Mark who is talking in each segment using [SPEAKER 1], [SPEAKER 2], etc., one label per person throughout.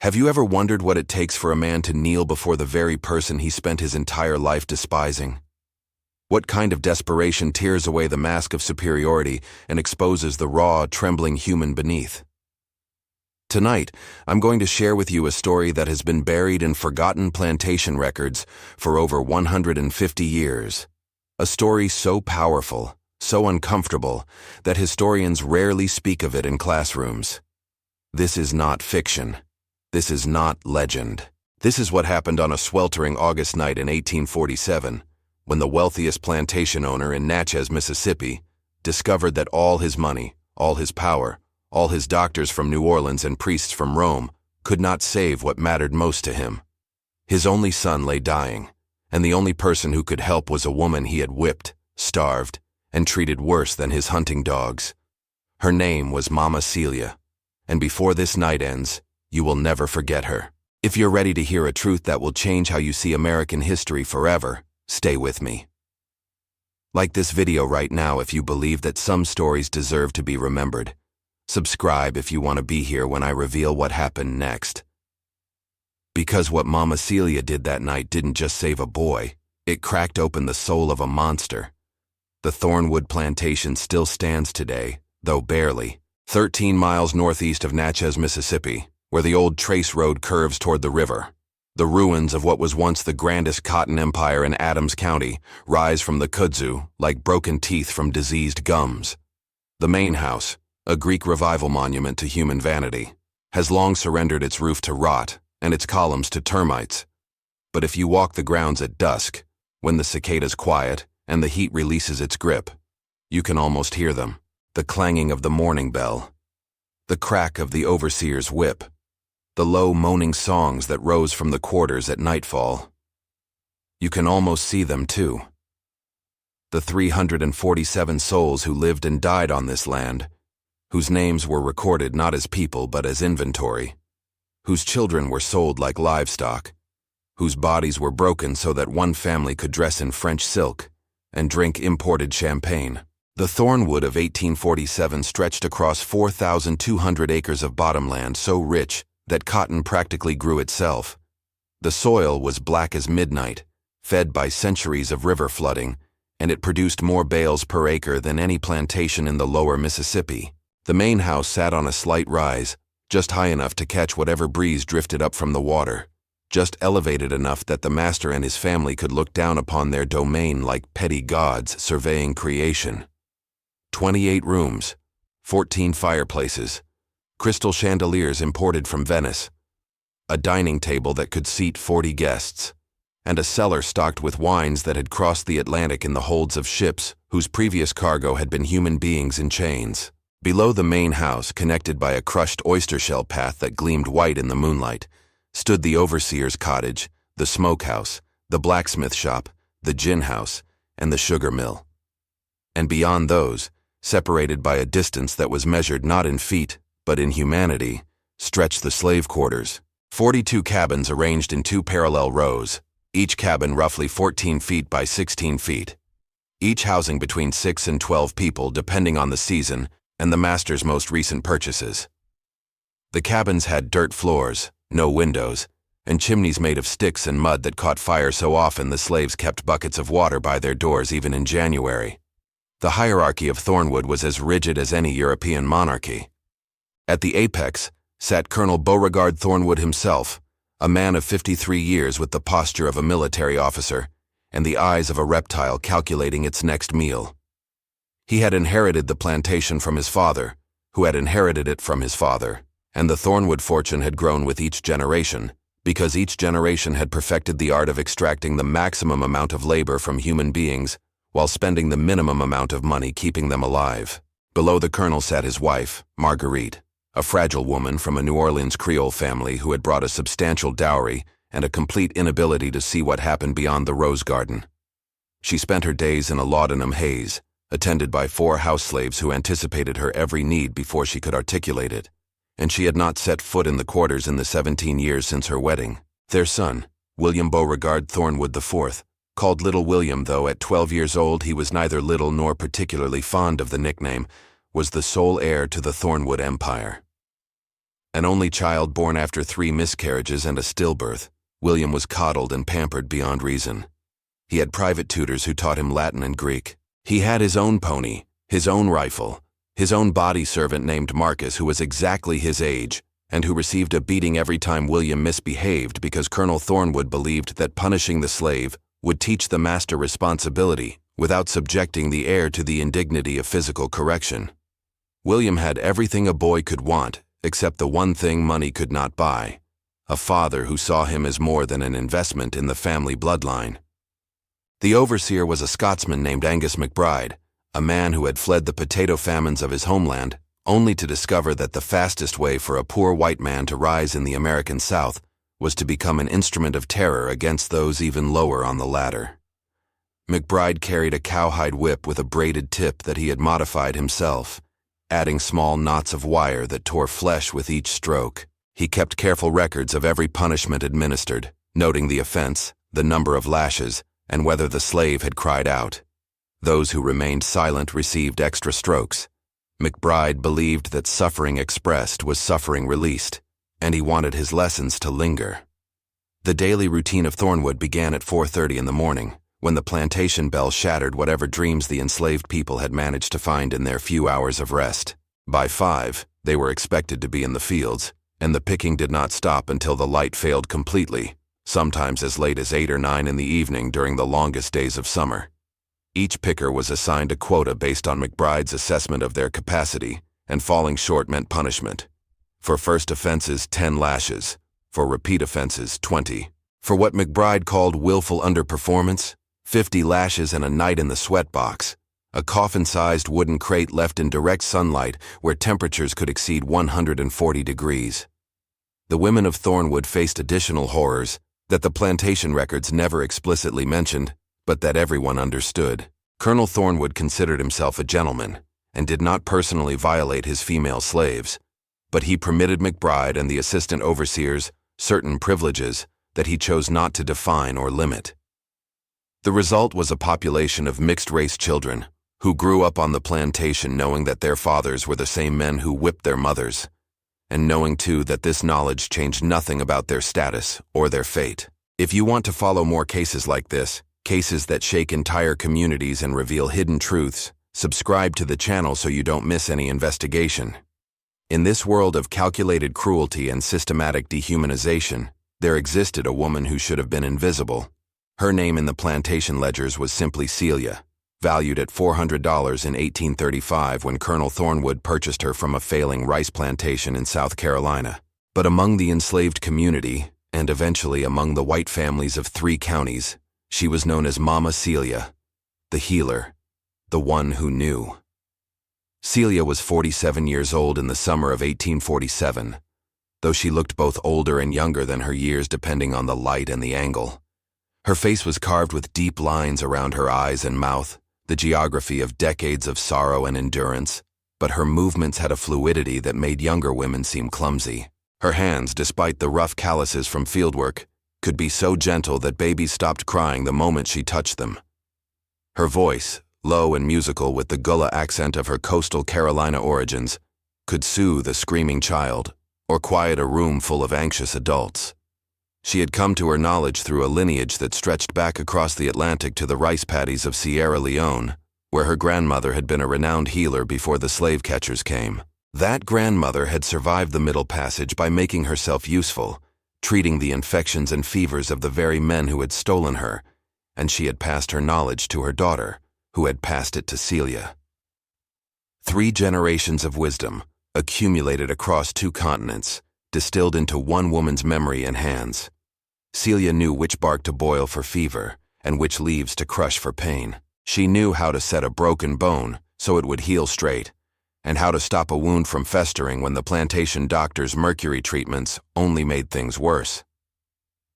[SPEAKER 1] Have you ever wondered what it takes for a man to kneel before the very person he spent his entire life despising? What kind of desperation tears away the mask of superiority and exposes the raw, trembling human beneath? Tonight, I'm going to share with you a story that has been buried in forgotten plantation records for over 150 years. A story so powerful, so uncomfortable, that historians rarely speak of it in classrooms. This is not fiction. This is not legend. This is what happened on a sweltering August night in 1847, when the wealthiest plantation owner in Natchez, Mississippi, discovered that all his money, all his power, all his doctors from New Orleans and priests from Rome could not save what mattered most to him. His only son lay dying, and the only person who could help was a woman he had whipped, starved, and treated worse than his hunting dogs. Her name was Mama Celia, and before this night ends, you will never forget her. If you're ready to hear a truth that will change how you see American history forever, stay with me. Like this video right now if you believe that some stories deserve to be remembered. Subscribe if you want to be here when I reveal what happened next. Because what Mama Celia did that night didn't just save a boy, it cracked open the soul of a monster. The Thornwood plantation still stands today, though barely, 13 miles northeast of Natchez, Mississippi, where the old Trace Road curves toward the river. The ruins of what was once the grandest cotton empire in Adams County rise from the kudzu like broken teeth from diseased gums. The main house, a Greek revival monument to human vanity, has long surrendered its roof to rot and its columns to termites. But if you walk the grounds at dusk, when the cicadas quiet and the heat releases its grip, you can almost hear them, the clanging of the morning bell, the crack of the overseer's whip, the low moaning songs that rose from the quarters at nightfall. You can almost see them too. The 347 souls who lived and died on this land, whose names were recorded not as people but as inventory, whose children were sold like livestock, whose bodies were broken so that one family could dress in French silk and drink imported champagne. The Thornwood of 1847 stretched across 4,200 acres of bottomland so rich that cotton practically grew itself. The soil was black as midnight, fed by centuries of river flooding, and it produced more bales per acre than any plantation in the lower Mississippi. The main house sat on a slight rise, just high enough to catch whatever breeze drifted up from the water, just elevated enough that the master and his family could look down upon their domain like petty gods surveying creation. 28 rooms, 14 fireplaces, crystal chandeliers imported from Venice, a dining table that could seat 40 guests, and a cellar stocked with wines that had crossed the Atlantic in the holds of ships whose previous cargo had been human beings in chains. Below the main house, connected by a crushed oyster shell path that gleamed white in the moonlight, stood the overseer's cottage, the smokehouse, the blacksmith shop, the gin house, and the sugar mill. And beyond those, separated by a distance that was measured not in feet, but in humanity, stretched the slave quarters. 42 cabins arranged in 2 parallel rows, each cabin roughly 14 feet by 16 feet, each housing between 6 and 12 people depending on the season and the master's most recent purchases. The cabins had dirt floors, no windows, and chimneys made of sticks and mud that caught fire so often the slaves kept buckets of water by their doors even in January. The hierarchy of Thornwood was as rigid as any European monarchy. At the apex sat Colonel Beauregard Thornwood himself, a man of 53 years with the posture of a military officer and the eyes of a reptile calculating its next meal. He had inherited the plantation from his father, who had inherited it from his father, and the Thornwood fortune had grown with each generation, because each generation had perfected the art of extracting the maximum amount of labor from human beings while spending the minimum amount of money keeping them alive. Below the colonel sat his wife, Marguerite, a fragile woman from a New Orleans Creole family who had brought a substantial dowry and a complete inability to see what happened beyond the rose garden. She spent her days in a laudanum haze, attended by 4 house slaves who anticipated her every need before she could articulate it, and she had not set foot in the quarters in the 17 years since her wedding. Their son, William Beauregard Thornwood IV, called Little William, though at 12 years old he was neither little nor particularly fond of the nickname, was the sole heir to the Thornwood empire. An only child born after 3 miscarriages and a stillbirth, William was coddled and pampered beyond reason. He had private tutors who taught him Latin and Greek. He had his own pony, his own rifle, his own body servant named Marcus who was exactly his age, and who received a beating every time William misbehaved because Colonel Thornwood believed that punishing the slave would teach the master responsibility without subjecting the heir to the indignity of physical correction. William had everything a boy could want, except the one thing money could not buy: a father who saw him as more than an investment in the family bloodline. The overseer was a Scotsman named Angus McBride, a man who had fled the potato famines of his homeland, only to discover that the fastest way for a poor white man to rise in the American South was to become an instrument of terror against those even lower on the ladder. McBride carried a cowhide whip with a braided tip that he had modified himself, adding small knots of wire that tore flesh with each stroke. He kept careful records of every punishment administered, noting the offense, the number of lashes, and whether the slave had cried out. Those who remained silent received extra strokes. McBride believed that suffering expressed was suffering released, and he wanted his lessons to linger. The daily routine of Thornwood began at 4:30 in the morning, when the plantation bell shattered whatever dreams the enslaved people had managed to find in their few hours of rest. By 5, they were expected to be in the fields, and the picking did not stop until the light failed completely, sometimes as late as 8 or 9 in the evening during the longest days of summer. Each picker was assigned a quota based on McBride's assessment of their capacity, and falling short meant punishment. For first offenses, 10 lashes. For repeat offenses, 20. For what McBride called willful underperformance, 50 lashes and a night in the sweat box, a coffin-sized wooden crate left in direct sunlight where temperatures could exceed 140 degrees. The women of Thornwood faced additional horrors that the plantation records never explicitly mentioned, but that everyone understood. Colonel Thornwood considered himself a gentleman and did not personally violate his female slaves, but he permitted McBride and the assistant overseers certain privileges that he chose not to define or limit. The result was a population of mixed-race children who grew up on the plantation knowing that their fathers were the same men who whipped their mothers, and knowing too that this knowledge changed nothing about their status or their fate. If you want to follow more cases like this, cases that shake entire communities and reveal hidden truths, subscribe to the channel so you don't miss any investigation. In this world of calculated cruelty and systematic dehumanization, there existed a woman who should have been invisible. Her name in the plantation ledgers was simply Celia, valued at $400 in 1835 when Colonel Thornwood purchased her from a failing rice plantation in South Carolina. But among the enslaved community, and eventually among the white families of 3 counties, she was known as Mama Celia, the healer, the one who knew. Celia was 47 years old in the summer of 1847, though she looked both older and younger than her years depending on the light and the angle. Her face was carved with deep lines around her eyes and mouth, the geography of decades of sorrow and endurance, but her movements had a fluidity that made younger women seem clumsy. Her hands, despite the rough calluses from fieldwork, could be so gentle that babies stopped crying the moment she touched them. Her voice, low and musical with the Gullah accent of her coastal Carolina origins, could soothe a screaming child or quiet a room full of anxious adults. She had come to her knowledge through a lineage that stretched back across the Atlantic to the rice paddies of Sierra Leone, where her grandmother had been a renowned healer before the slave catchers came. That grandmother had survived the Middle Passage by making herself useful, treating the infections and fevers of the very men who had stolen her, and she had passed her knowledge to her daughter, who had passed it to Celia. 3 generations of wisdom, accumulated across 2 continents, distilled into one woman's memory and hands. Celia knew which bark to boil for fever and which leaves to crush for pain. She knew how to set a broken bone so it would heal straight, and how to stop a wound from festering when the plantation doctor's mercury treatments only made things worse.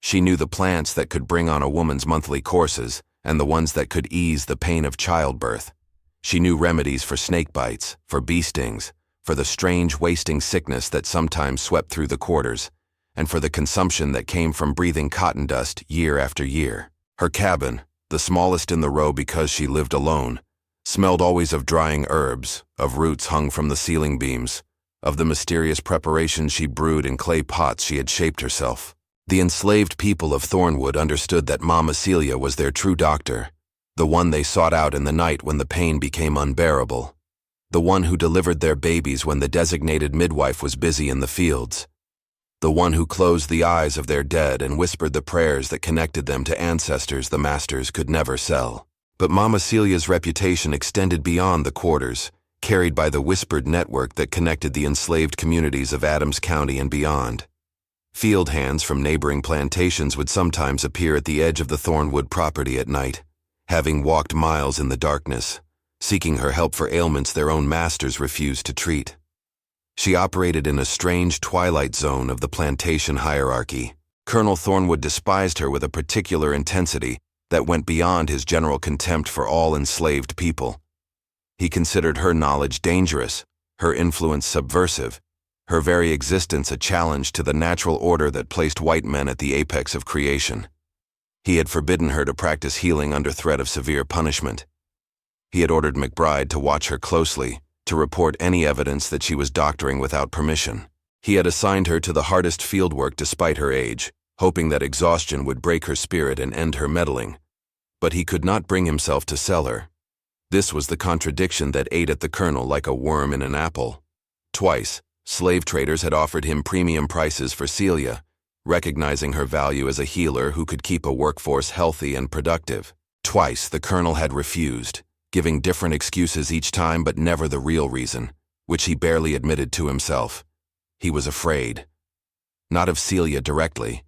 [SPEAKER 1] She knew the plants that could bring on a woman's monthly courses and the ones that could ease the pain of childbirth. She knew remedies for snake bites, for bee stings, for the strange wasting sickness that sometimes swept through the quarters, and for the consumption that came from breathing cotton dust year after year. Her cabin, the smallest in the row because she lived alone, smelled always of drying herbs, of roots hung from the ceiling beams, of the mysterious preparations she brewed in clay pots she had shaped herself. The enslaved people of Thornwood understood that Mama Celia was their true doctor, the one they sought out in the night when the pain became unbearable, the one who delivered their babies when the designated midwife was busy in the fields, the one who closed the eyes of their dead and whispered the prayers that connected them to ancestors the masters could never sell. But Mama Celia's reputation extended beyond the quarters, carried by the whispered network that connected the enslaved communities of Adams County and beyond. Field hands from neighboring plantations would sometimes appear at the edge of the Thornwood property at night, having walked miles in the darkness, seeking her help for ailments their own masters refused to treat. She operated in a strange twilight zone of the plantation hierarchy. Colonel Thornwood despised her with a particular intensity that went beyond his general contempt for all enslaved people. He considered her knowledge dangerous, her influence subversive, her very existence a challenge to the natural order that placed white men at the apex of creation. He had forbidden her to practice healing under threat of severe punishment. He had ordered McBride to watch her closely, to report any evidence that she was doctoring without permission. He had assigned her to the hardest fieldwork despite her age, hoping that exhaustion would break her spirit and end her meddling. But he could not bring himself to sell her. This was the contradiction that ate at the colonel like a worm in an apple. Twice, slave traders had offered him premium prices for Celia, recognizing her value as a healer who could keep a workforce healthy and productive. Twice, the colonel had refused, giving different excuses each time but never the real reason, which he barely admitted to himself. He was afraid. Not of Celia directly,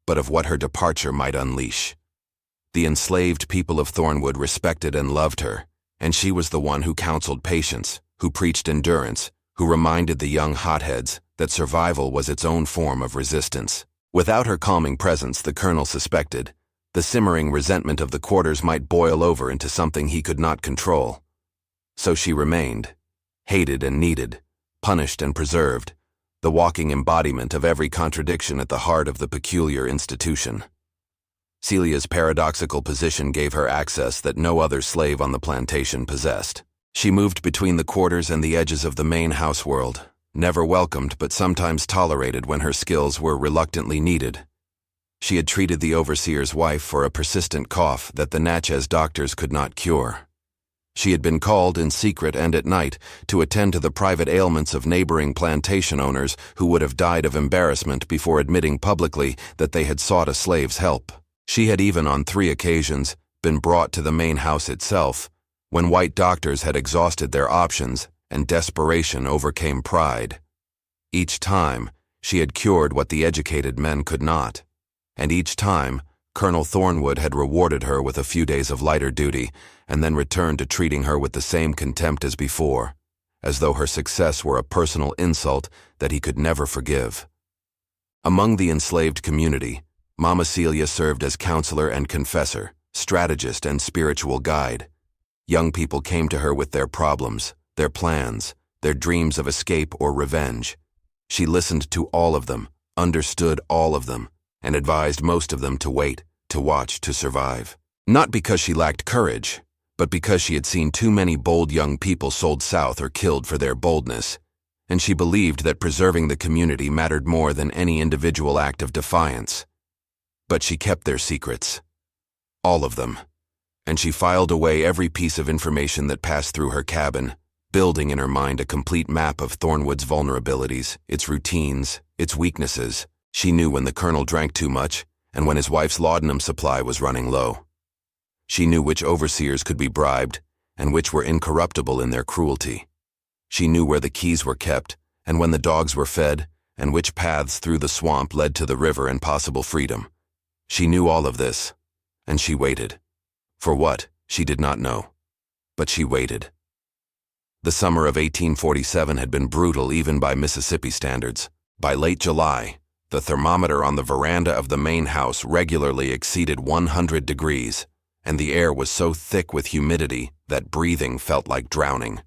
[SPEAKER 1] but of what her departure might unleash. The enslaved people of Thornwood respected and loved her, and she was the one who counseled patience, who preached endurance, who reminded the young hotheads that survival was its own form of resistance. Without her calming presence, the colonel suspected, the simmering resentment of the quarters might boil over into something he could not control. So she remained, hated and needed, punished and preserved, the walking embodiment of every contradiction at the heart of the peculiar institution. Celia's paradoxical position gave her access that no other slave on the plantation possessed. She moved between the quarters and the edges of the main house world, never welcomed but sometimes tolerated when her skills were reluctantly needed. She had treated the overseer's wife for a persistent cough that the Natchez doctors could not cure. She had been called in secret and at night to attend to the private ailments of neighboring plantation owners who would have died of embarrassment before admitting publicly that they had sought a slave's help. She had even on 3 occasions been brought to the main house itself, when white doctors had exhausted their options and desperation overcame pride. Each time, she had cured what the educated men could not, and each time, Colonel Thornwood had rewarded her with a few days of lighter duty and then returned to treating her with the same contempt as before, as though her success were a personal insult that he could never forgive. Among the enslaved community, Mama Celia served as counselor and confessor, strategist and spiritual guide. Young people came to her with their problems, their plans, their dreams of escape or revenge. She listened to all of them, understood all of them, and advised most of them to wait, to watch, to survive. Not because she lacked courage, but because she had seen too many bold young people sold south or killed for their boldness, and she believed that preserving the community mattered more than any individual act of defiance. But she kept their secrets. All of them. And she filed away every piece of information that passed through her cabin, building in her mind a complete map of Thornwood's vulnerabilities, its routines, its weaknesses. She knew when the colonel drank too much and when his wife's laudanum supply was running low. She knew which overseers could be bribed and which were incorruptible in their cruelty. She knew where the keys were kept and when the dogs were fed and which paths through the swamp led to the river and possible freedom. She knew all of this, and she waited. For what, she did not know. But she waited. The summer of 1847 had been brutal even by Mississippi standards. By late July, the thermometer on the veranda of the main house regularly exceeded 100 degrees, and the air was so thick with humidity that breathing felt like drowning.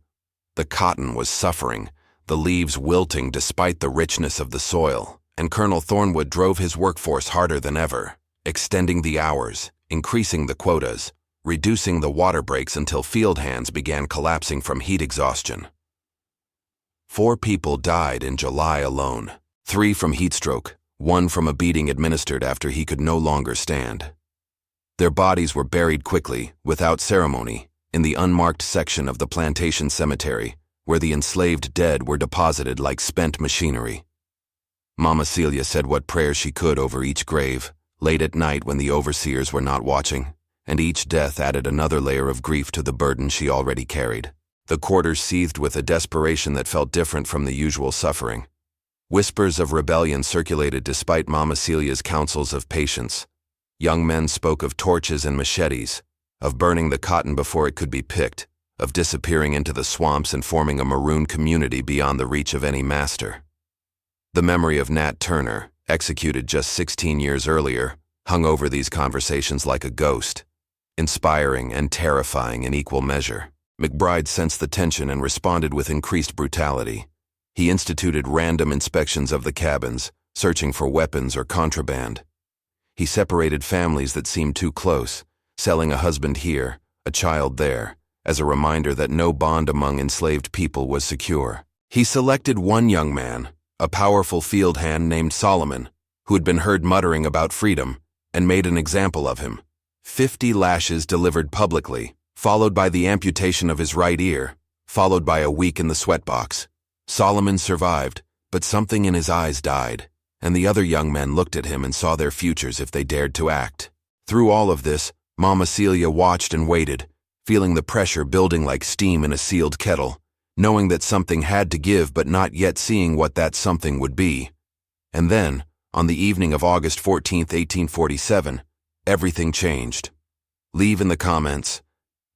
[SPEAKER 1] The cotton was suffering, the leaves wilting despite the richness of the soil, and Colonel Thornwood drove his workforce harder than ever, extending the hours, increasing the quotas, reducing the water breaks until field hands began collapsing from heat exhaustion. 4 people died in July alone. 3 from heatstroke, 1 from a beating administered after he could no longer stand. Their bodies were buried quickly, without ceremony, in the unmarked section of the plantation cemetery, where the enslaved dead were deposited like spent machinery. Mama Celia said what prayers she could over each grave, late at night when the overseers were not watching, and each death added another layer of grief to the burden she already carried. The quarters seethed with a desperation that felt different from the usual suffering. Whispers of rebellion circulated despite Mama Celia's counsels of patience. Young men spoke of torches and machetes, of burning the cotton before it could be picked, of disappearing into the swamps and forming a maroon community beyond the reach of any master. The memory of Nat Turner, executed just 16 years earlier, hung over these conversations like a ghost, inspiring and terrifying in equal measure. McBride sensed the tension and responded with increased brutality. He instituted random inspections of the cabins, searching for weapons or contraband. He separated families that seemed too close, selling a husband here, a child there, as a reminder that no bond among enslaved people was secure. He selected one young man, a powerful field hand named Solomon, who had been heard muttering about freedom, and made an example of him. 50 lashes delivered publicly, followed by the amputation of his right ear, followed by a week in the sweatbox. Solomon survived, but something in his eyes died, and the other young men looked at him and saw their futures if they dared to act. Through all of this, Mama Celia watched and waited, feeling the pressure building like steam in a sealed kettle, knowing that something had to give but not yet seeing what that something would be. And then, on the evening of August 14, 1847, everything changed. Leave in the comments.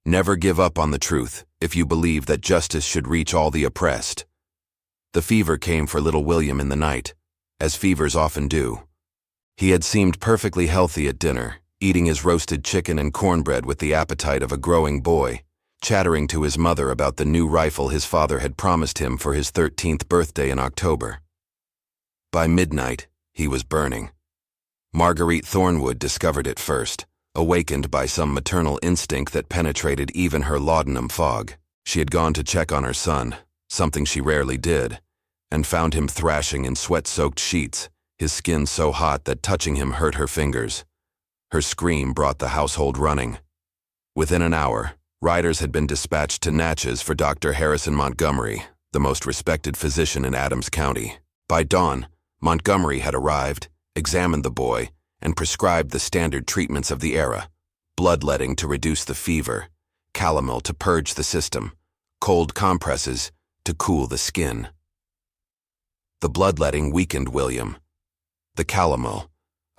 [SPEAKER 1] Never give up on the truth if you believe that justice should reach all the oppressed. The fever came for little William in the night, as fevers often do. He had seemed perfectly healthy at dinner, eating his roasted chicken and cornbread with the appetite of a growing boy, chattering to his mother about the new rifle his father had promised him for his 13th birthday in October. By midnight, he was burning. Marguerite Thornwood discovered it first, awakened by some maternal instinct that penetrated even her laudanum fog. She had gone to check on her son, something she rarely did, and found him thrashing in sweat-soaked sheets, his skin so hot that touching him hurt her fingers. Her scream brought the household running. Within an hour, riders had been dispatched to Natchez for Dr. Harrison Montgomery, the most respected physician in Adams County. By dawn, Montgomery had arrived, examined the boy, and prescribed the standard treatments of the era: bloodletting to reduce the fever, calomel to purge the system, cold compresses to cool the skin. The bloodletting weakened William. The calomel,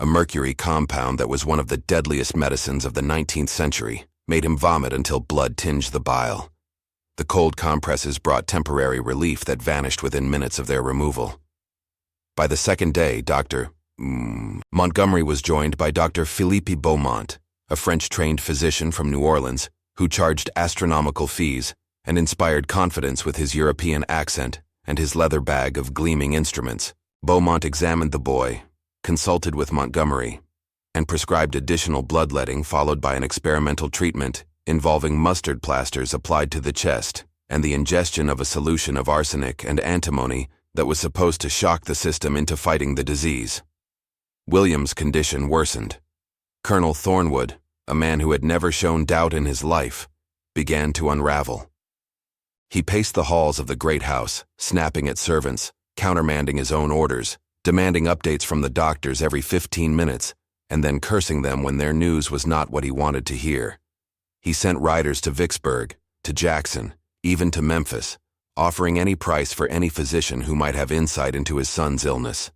[SPEAKER 1] a mercury compound that was one of the deadliest medicines of the 19th century, made him vomit until blood tinged the bile. The cold compresses brought temporary relief that vanished within minutes of their removal. By the second day, Dr. Montgomery was joined by Dr. Philippe Beaumont, a French-trained physician from New Orleans, who charged astronomical fees and inspired confidence with his European accent and his leather bag of gleaming instruments. Beaumont examined the boy, consulted with Montgomery, and prescribed additional bloodletting followed by an experimental treatment involving mustard plasters applied to the chest and the ingestion of a solution of arsenic and antimony that was supposed to shock the system into fighting the disease. William's condition worsened. Colonel Thornwood, a man who had never shown doubt in his life, began to unravel. He paced the halls of the great house, snapping at servants, countermanding his own orders, demanding updates from the doctors every 15 minutes, and then cursing them when their news was not what he wanted to hear. He sent riders to Vicksburg, to Jackson, even to Memphis, offering any price for any physician who might have insight into his son's illness.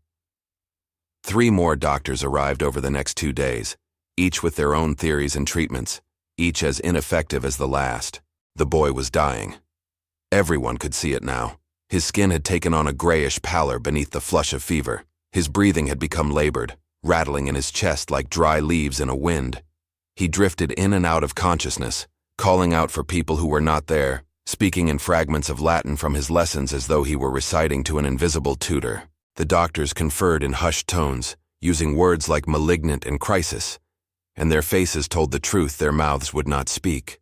[SPEAKER 1] 3 more doctors arrived over the next 2 days, each with their own theories and treatments, each as ineffective as the last. The boy was dying. Everyone could see it now. His skin had taken on a grayish pallor beneath the flush of fever. His breathing had become labored, rattling in his chest like dry leaves in a wind. He drifted in and out of consciousness, calling out for people who were not there, speaking in fragments of Latin from his lessons as though he were reciting to an invisible tutor. The doctors conferred in hushed tones, using words like malignant and crisis, and their faces told the truth their mouths would not speak.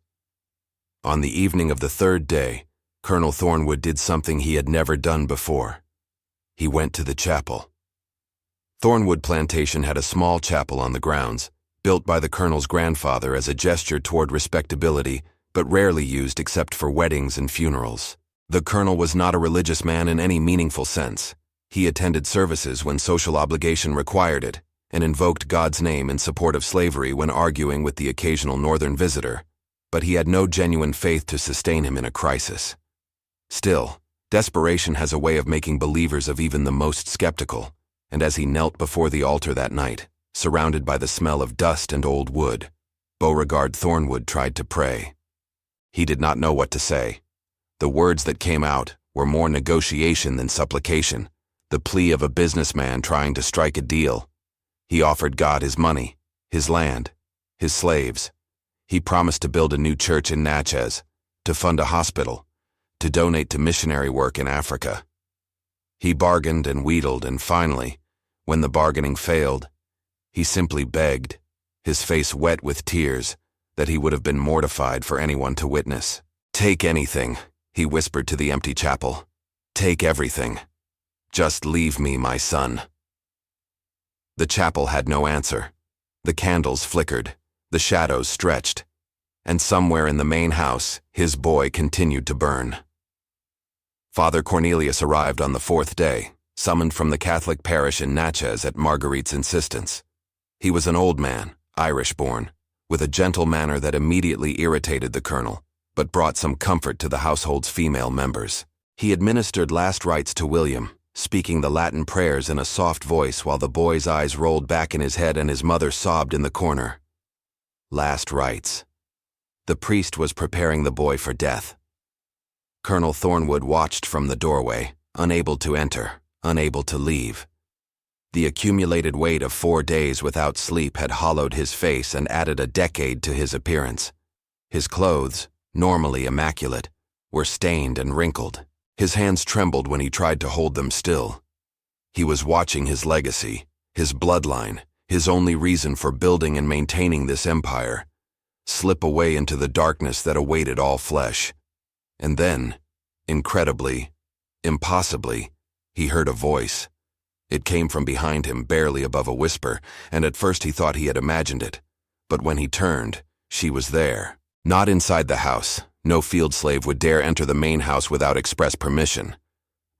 [SPEAKER 1] On the evening of the 3rd day, Colonel Thornwood did something he had never done before. He went to the chapel. Thornwood Plantation had a small chapel on the grounds, built by the colonel's grandfather as a gesture toward respectability, but rarely used except for weddings and funerals. The colonel was not a religious man in any meaningful sense. He attended services when social obligation required it, and invoked God's name in support of slavery when arguing with the occasional northern visitor, but he had no genuine faith to sustain him in a crisis. Still, desperation has a way of making believers of even the most skeptical, and as he knelt before the altar that night, surrounded by the smell of dust and old wood, Beauregard Thornwood tried to pray. He did not know what to say. The words that came out were more negotiation than supplication, the plea of a businessman trying to strike a deal. He offered God his money, his land, his slaves. He promised to build a new church in Natchez, to fund a hospital, to donate to missionary work in Africa. He bargained and wheedled, and finally, when the bargaining failed, he simply begged, his face wet with tears that he would have been mortified for anyone to witness. "Take anything," he whispered to the empty chapel. "Take everything. Just leave me my son." The chapel had no answer. The candles flickered, the shadows stretched, and somewhere in the main house, his boy continued to burn. Father Cornelius arrived on the fourth day, summoned from the Catholic parish in Natchez at Marguerite's insistence. He was an old man, Irish-born, with a gentle manner that immediately irritated the colonel, but brought some comfort to the household's female members. He administered last rites to William, speaking the Latin prayers in a soft voice while the boy's eyes rolled back in his head and his mother sobbed in the corner. Last rites. The priest was preparing the boy for death. Colonel Thornwood watched from the doorway, unable to enter, unable to leave. The accumulated weight of 4 days without sleep had hollowed his face and added a decade to his appearance. His clothes, normally immaculate, were stained and wrinkled. His hands trembled when he tried to hold them still. He was watching his legacy, his bloodline, his only reason for building and maintaining this empire, slip away into the darkness that awaited all flesh. And then, incredibly, impossibly, he heard a voice. It came from behind him, barely above a whisper, and at first he thought he had imagined it. But when he turned, she was there. Not inside the house. No field slave would dare enter the main house without express permission.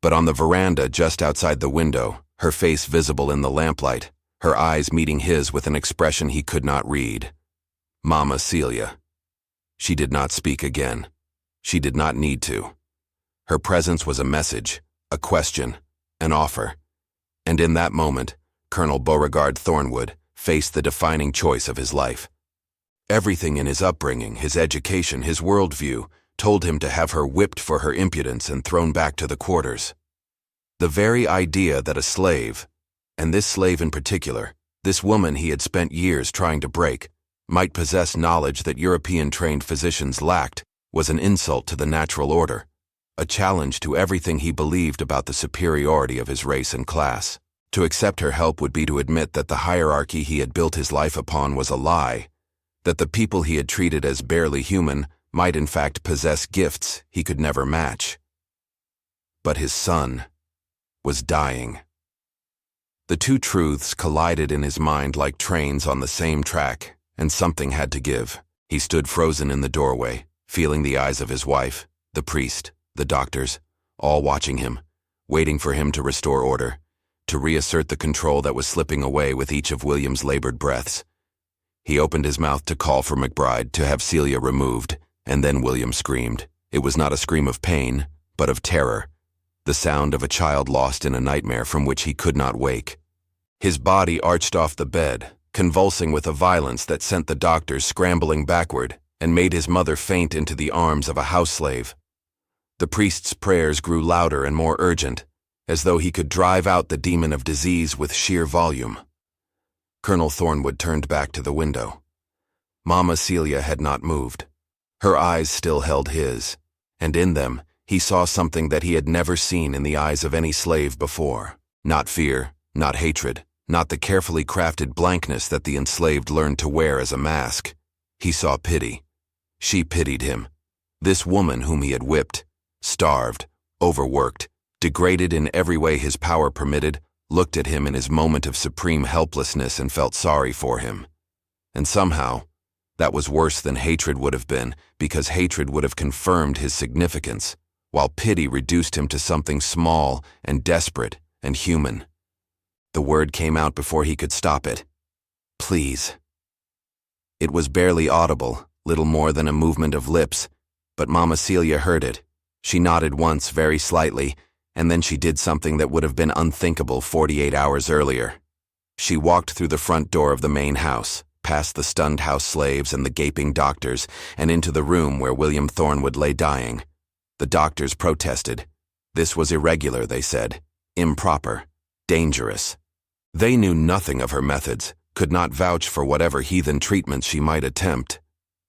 [SPEAKER 1] But on the veranda just outside the window, her face visible in the lamplight, her eyes meeting his with an expression he could not read. Mama Celia. She did not speak again. She did not need to. Her presence was a message, a question, an offer. And in that moment, Colonel Beauregard Thornwood faced the defining choice of his life. Everything in his upbringing, his education, his worldview, told him to have her whipped for her impudence and thrown back to the quarters. The very idea that a slave, and this slave in particular, this woman he had spent years trying to break, might possess knowledge that European-trained physicians lacked, was an insult to the natural order, a challenge to everything he believed about the superiority of his race and class. To accept her help would be to admit that the hierarchy he had built his life upon was a lie, that the people he had treated as barely human might in fact possess gifts he could never match. But his son was dying. The two truths collided in his mind like trains on the same track, and something had to give. He stood frozen in the doorway, feeling the eyes of his wife, the priest, the doctors, all watching him, waiting for him to restore order, to reassert the control that was slipping away with each of William's labored breaths. He opened his mouth to call for McBride to have Celia removed, and then William screamed. It was not a scream of pain, but of terror, the sound of a child lost in a nightmare from which he could not wake. His body arched off the bed, convulsing with a violence that sent the doctors scrambling backward and made his mother faint into the arms of a house slave. The priest's prayers grew louder and more urgent, as though he could drive out the demon of disease with sheer volume. Colonel Thornwood turned back to the window. Mama Celia had not moved. Her eyes still held his, and in them he saw something that he had never seen in the eyes of any slave before. Not fear, not hatred, not the carefully crafted blankness that the enslaved learned to wear as a mask. He saw pity. She pitied him. This woman whom he had whipped, starved, overworked, degraded in every way his power permitted, looked at him in his moment of supreme helplessness and felt sorry for him. And somehow, that was worse than hatred would have been, because hatred would have confirmed his significance, while pity reduced him to something small and desperate and human. The word came out before he could stop it. Please. It was barely audible, little more than a movement of lips, but Mama Celia heard it. She nodded once very slightly, and then she did something that would have been unthinkable 48 hours earlier. She walked through the front door of the main house, past the stunned house slaves and the gaping doctors, and into the room where William Thornwood lay dying. The doctors protested. This was irregular, they said, improper, dangerous. They knew nothing of her methods, could not vouch for whatever heathen treatments she might attempt.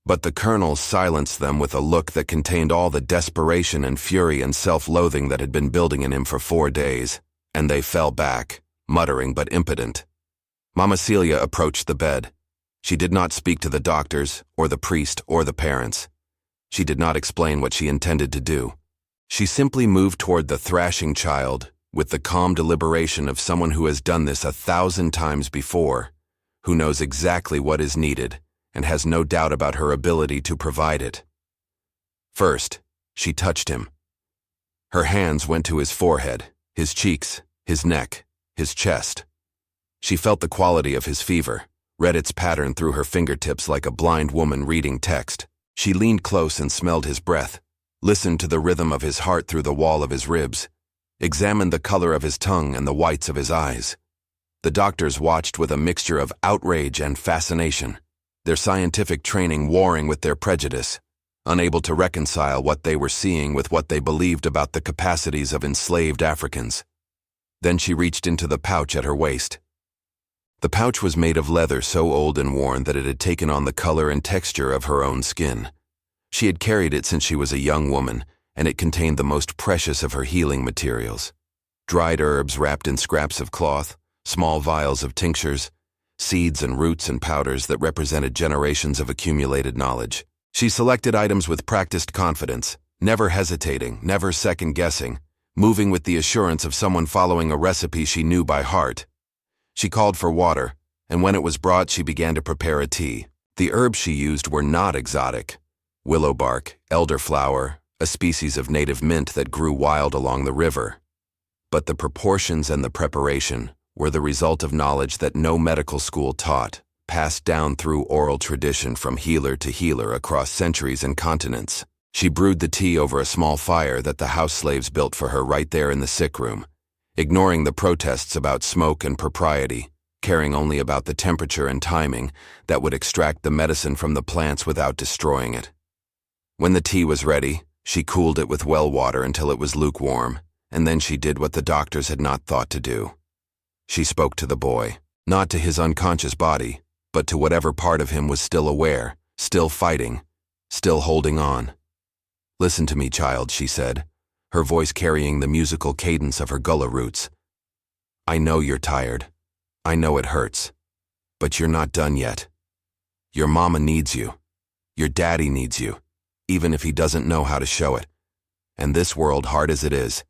[SPEAKER 1] But the colonel silenced them with a look that contained all the desperation and fury and self-loathing that had been building in him for 4 days, and they fell back, muttering but impotent. Mama Celia approached the bed. She did not speak to the doctors, or the priest, or the parents. She did not explain what she intended to do. She simply moved toward the thrashing child, with the calm deliberation of someone who has done this 1,000 times before, who knows exactly what is needed, and has no doubt about her ability to provide it. First, she touched him. Her hands went to his forehead, his cheeks, his neck, his chest. She felt the quality of his fever, read its pattern through her fingertips like a blind woman reading text. She leaned close and smelled his breath, listened to the rhythm of his heart through the wall of his ribs, examined the color of his tongue and the whites of his eyes. The doctors watched with a mixture of outrage and fascination, their scientific training warring with their prejudice, unable to reconcile what they were seeing with what they believed about the capacities of enslaved Africans. Then she reached into the pouch at her waist. The pouch was made of leather so old and worn that it had taken on the color and texture of her own skin. She had carried it since she was a young woman, and it contained the most precious of her healing materials. Dried herbs wrapped in scraps of cloth, small vials of tinctures, seeds and roots and powders that represented generations of accumulated knowledge. She selected items with practiced confidence, never hesitating, never second-guessing, moving with the assurance of someone following a recipe she knew by heart. She called for water, and when it was brought she began to prepare a tea. The herbs she used were not exotic. Willow bark, elderflower, a species of native mint that grew wild along the river. But the proportions and the preparation were the result of knowledge that no medical school taught, passed down through oral tradition from healer to healer across centuries and continents. She brewed the tea over a small fire that the house slaves built for her right there in the sick room, ignoring the protests about smoke and propriety, caring only about the temperature and timing that would extract the medicine from the plants without destroying it. When the tea was ready, she cooled it with well water until it was lukewarm, and then she did what the doctors had not thought to do. She spoke to the boy, not to his unconscious body, but to whatever part of him was still aware, still fighting, still holding on. "Listen to me, child," she said, her voice carrying the musical cadence of her gullah roots. "I know you're tired. I know it hurts. But you're not done yet. Your mama needs you. Your daddy needs you, even if he doesn't know how to show it. And this world, hard as it is,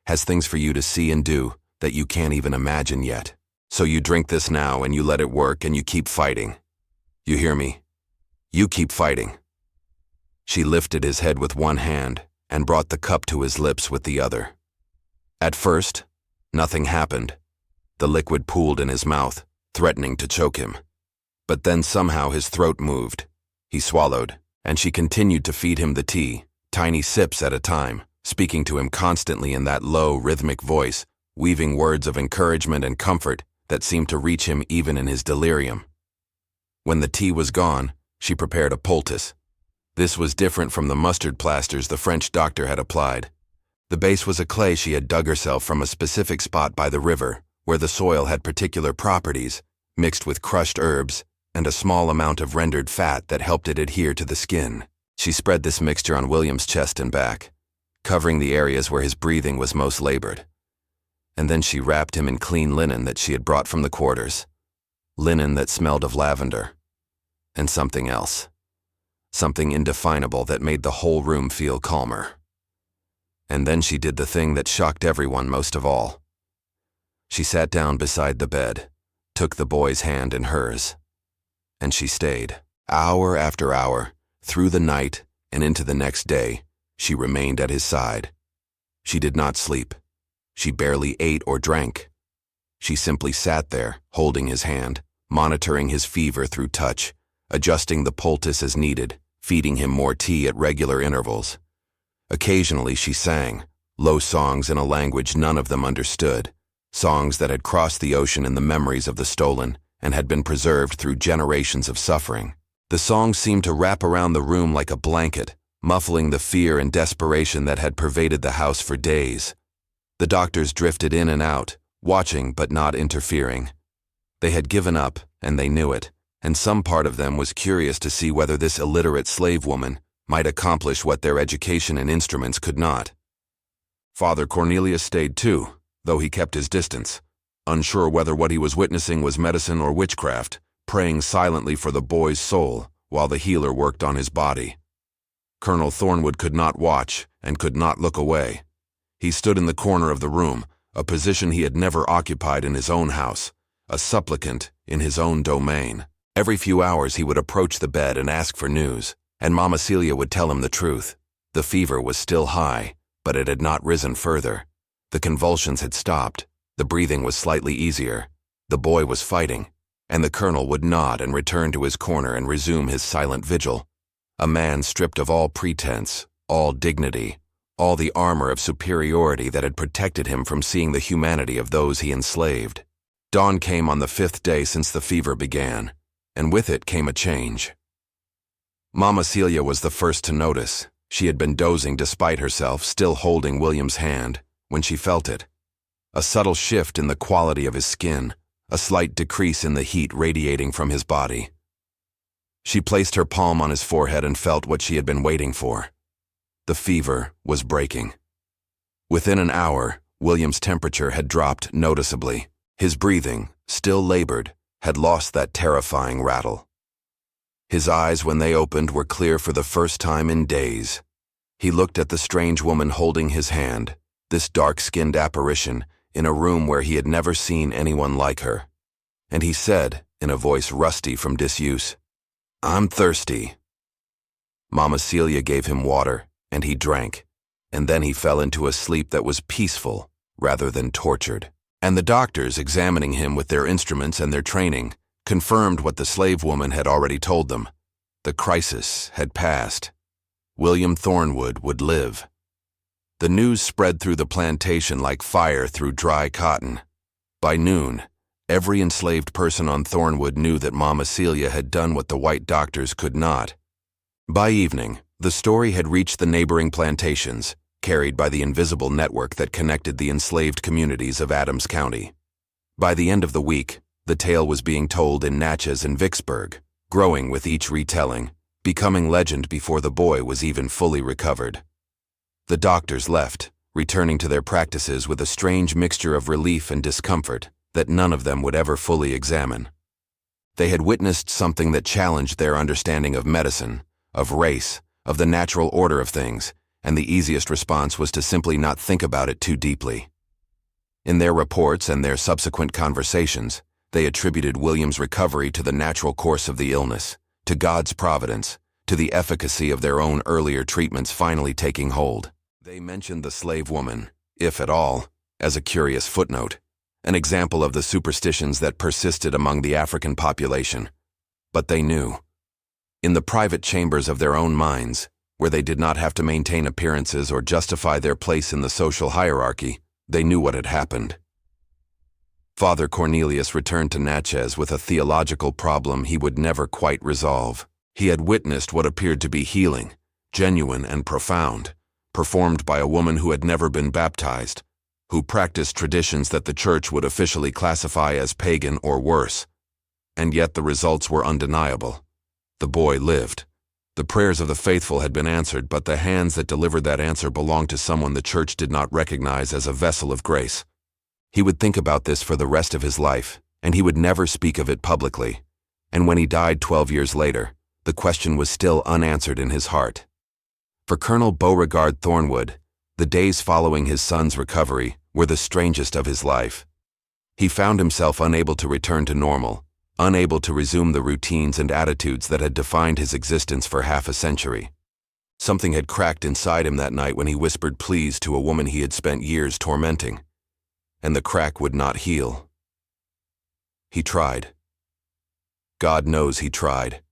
[SPEAKER 1] has things for you to see and do that you can't even imagine yet. So you drink this now and you let it work and you keep fighting. You hear me? You keep fighting." She lifted his head with one hand and brought the cup to his lips with the other. At first, nothing happened. The liquid pooled in his mouth, threatening to choke him. But then somehow his throat moved. He swallowed, and she continued to feed him the tea, tiny sips at a time, speaking to him constantly in that low, rhythmic voice, weaving words of encouragement and comfort that seemed to reach him even in his delirium. When the tea was gone, she prepared a poultice. This was different from the mustard plasters the French doctor had applied. The base was a clay she had dug herself from a specific spot by the river, where the soil had particular properties, mixed with crushed herbs, and a small amount of rendered fat that helped it adhere to the skin. She spread this mixture on William's chest and back, covering the areas where his breathing was most labored. And then she wrapped him in clean linen that she had brought from the quarters, linen that smelled of lavender, and something else, something indefinable that made the whole room feel calmer. And then she did the thing that shocked everyone most of all. She sat down beside the bed, took the boy's hand in hers, and she stayed. Hour after hour, through the night and into the next day, she remained at his side. She did not sleep. She barely ate or drank. She simply sat there, holding his hand, monitoring his fever through touch, adjusting the poultice as needed, feeding him more tea at regular intervals. Occasionally she sang, low songs in a language none of them understood, songs that had crossed the ocean in the memories of the stolen and had been preserved through generations of suffering. The songs seemed to wrap around the room like a blanket, muffling the fear and desperation that had pervaded the house for days. The doctors drifted in and out, watching but not interfering. They had given up, and they knew it, and some part of them was curious to see whether this illiterate slave woman might accomplish what their education and instruments could not. Father Cornelius stayed too, though he kept his distance, unsure whether what he was witnessing was medicine or witchcraft, praying silently for the boy's soul while the healer worked on his body. Colonel Thornwood could not watch and could not look away. He stood in the corner of the room, a position he had never occupied in his own house, a supplicant in his own domain. Every few hours he would approach the bed and ask for news, and Mama Celia would tell him the truth. The fever was still high, but it had not risen further. The convulsions had stopped. The breathing was slightly easier. The boy was fighting, and the colonel would nod and return to his corner and resume his silent vigil. A man stripped of all pretense, all dignity, all the armor of superiority that had protected him from seeing the humanity of those he enslaved. Dawn came on the 5th day since the fever began, and with it came a change. Mama Celia was the first to notice. She had been dozing despite herself, still holding William's hand, when she felt it. A subtle shift in the quality of his skin, a slight decrease in the heat radiating from his body. She placed her palm on his forehead and felt what she had been waiting for. The fever was breaking. Within an hour, William's temperature had dropped noticeably. His breathing, still labored, had lost that terrifying rattle. His eyes, when they opened, were clear for the first time in days. He looked at the strange woman holding his hand, this dark-skinned apparition, in a room where he had never seen anyone like her. And he said, in a voice rusty from disuse, "I'm thirsty." Mama Celia gave him water, and he drank, and then he fell into a sleep that was peaceful rather than tortured. And the doctors, examining him with their instruments and their training, confirmed what the slave woman had already told them. The crisis had passed. William Thornwood would live. The news spread through the plantation like fire through dry cotton. By noon, every enslaved person on Thornwood knew that Mama Celia had done what the white doctors could not. By evening, the story had reached the neighboring plantations, carried by the invisible network that connected the enslaved communities of Adams County. By the end of the week, the tale was being told in Natchez and Vicksburg, growing with each retelling, becoming legend before the boy was even fully recovered. The doctors left, returning to their practices with a strange mixture of relief and discomfort that none of them would ever fully examine. They had witnessed something that challenged their understanding of medicine, of race, of the natural order of things, and the easiest response was to simply not think about it too deeply. In their reports and their subsequent conversations, they attributed William's recovery to the natural course of the illness, to God's providence, to the efficacy of their own earlier treatments finally taking hold. They mentioned the slave woman, if at all, as a curious footnote, an example of the superstitions that persisted among the African population. But they knew. In the private chambers of their own minds, where they did not have to maintain appearances or justify their place in the social hierarchy, they knew what had happened. Father Cornelius returned to Natchez with a theological problem he would never quite resolve. He had witnessed what appeared to be healing, genuine and profound, performed by a woman who had never been baptized, who practiced traditions that the church would officially classify as pagan or worse. And yet the results were undeniable. The boy lived. The prayers of the faithful had been answered, but the hands that delivered that answer belonged to someone the church did not recognize as a vessel of grace. He would think about this for the rest of his life, and he would never speak of it publicly. And when he died 12 years later, the question was still unanswered in his heart. For Colonel Beauregard Thornwood, The days following his son's recovery were the strangest of his life. He found himself unable to return to normal, unable to resume the routines and attitudes that had defined his existence for half a century. Something had cracked inside him that night when he whispered please to a woman he had spent years tormenting, and the crack would not heal. He tried. God knows he tried.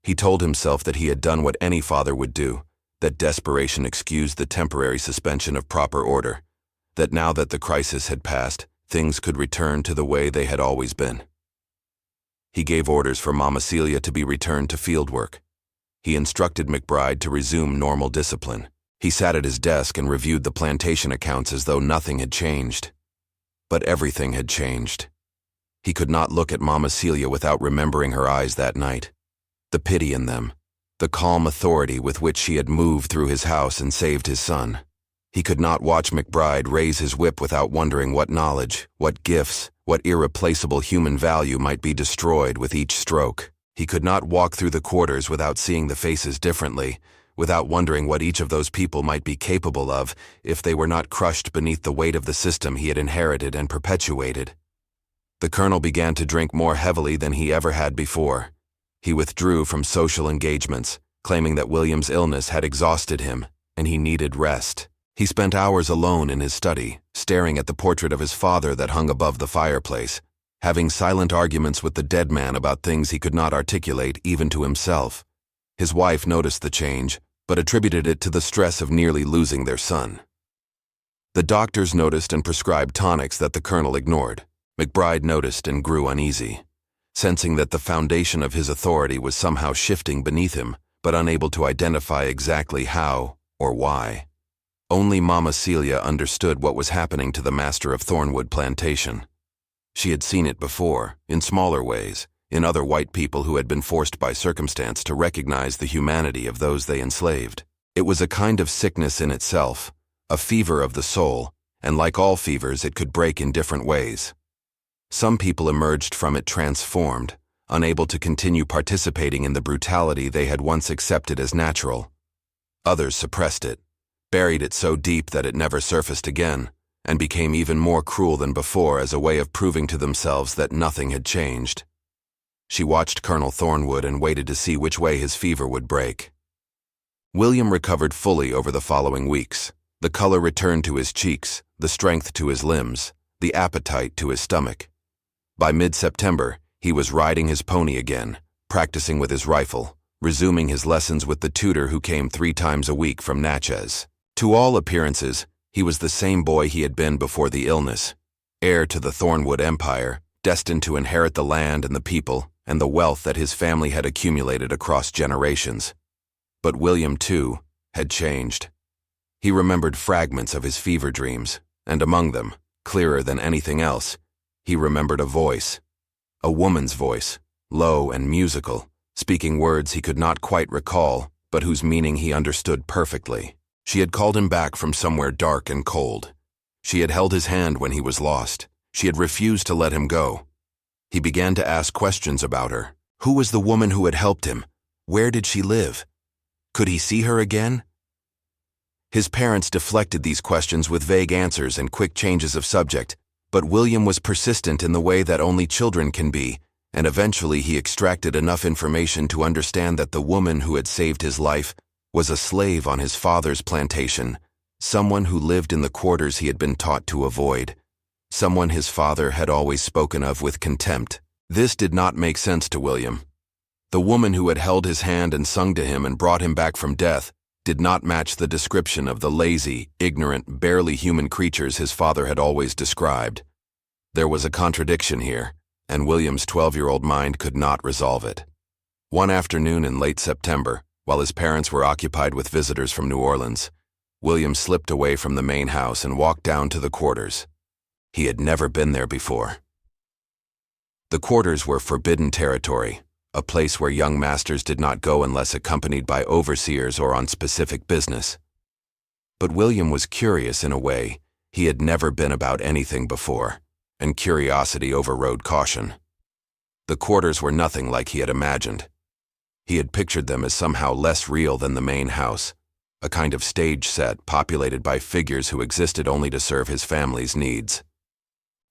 [SPEAKER 1] He told himself that he had done what any father would do, that desperation excused the temporary suspension of proper order, that now that the crisis had passed, things could return to the way they had always been. He gave orders for Mama Celia to be returned to field work. He instructed McBride to resume normal discipline. He sat at his desk and reviewed the plantation accounts as though nothing had changed. But everything had changed. He could not look at Mama Celia without remembering her eyes that night. The pity in them, the calm authority with which she had moved through his house and saved his son. He could not watch McBride raise his whip without wondering what knowledge, what gifts, what irreplaceable human value might be destroyed with each stroke. He could not walk through the quarters without seeing the faces differently, without wondering what each of those people might be capable of if they were not crushed beneath the weight of the system he had inherited and perpetuated. The colonel began to drink more heavily than he ever had before. He withdrew from social engagements, claiming that William's illness had exhausted him, and he needed rest. He spent hours alone in his study, staring at the portrait of his father that hung above the fireplace, having silent arguments with the dead man about things he could not articulate even to himself. His wife noticed the change, but attributed it to the stress of nearly losing their son. The doctors noticed and prescribed tonics that the colonel ignored. McBride noticed and grew uneasy, sensing that the foundation of his authority was somehow shifting beneath him, but unable to identify exactly how or why. Only Mama Celia understood what was happening to the master of Thornwood plantation. She had seen it before, in smaller ways, in other white people who had been forced by circumstance to recognize the humanity of those they enslaved. It was a kind of sickness in itself, a fever of the soul, and like all fevers, it could break in different ways. Some people emerged from it transformed, unable to continue participating in the brutality they had once accepted as natural. Others suppressed it, buried it so deep that it never surfaced again, and became even more cruel than before as a way of proving to themselves that nothing had changed. She watched Colonel Thornwood and waited to see which way his fever would break. William recovered fully over the following weeks. The color returned to his cheeks, the strength to his limbs, the appetite to his stomach. By mid-September, he was riding his pony again, practicing with his rifle, resuming his lessons with the tutor who came 3 times a week from Natchez. To all appearances, he was the same boy he had been before the illness, heir to the Thornwood Empire, destined to inherit the land and the people and the wealth that his family had accumulated across generations. But William, too, had changed. He remembered fragments of his fever dreams, and among them, clearer than anything else, he remembered a voice, a woman's voice, low and musical, speaking words he could not quite recall, but whose meaning he understood perfectly. She had called him back from somewhere dark and cold. She had held his hand when he was lost. She had refused to let him go. He began to ask questions about her. Who was the woman who had helped him? Where did she live? Could he see her again? His parents deflected these questions with vague answers and quick changes of subject, but William was persistent in the way that only children can be, and eventually he extracted enough information to understand that the woman who had saved his life was a slave on his father's plantation, someone who lived in the quarters he had been taught to avoid, someone his father had always spoken of with contempt. This did not make sense to William. The woman who had held his hand and sung to him and brought him back from death did not match the description of the lazy, ignorant, barely human creatures his father had always described. There was a contradiction here, and William's 12-year-old mind could not resolve it. One afternoon in late September, while his parents were occupied with visitors from New Orleans, William slipped away from the main house and walked down to the quarters. He had never been there before. The quarters were forbidden territory, a place where young masters did not go unless accompanied by overseers or on specific business. But William was curious in a way he had never been about anything before, and curiosity overrode caution. The quarters were nothing like he had imagined. He had pictured them as somehow less real than the main house, a kind of stage set populated by figures who existed only to serve his family's needs.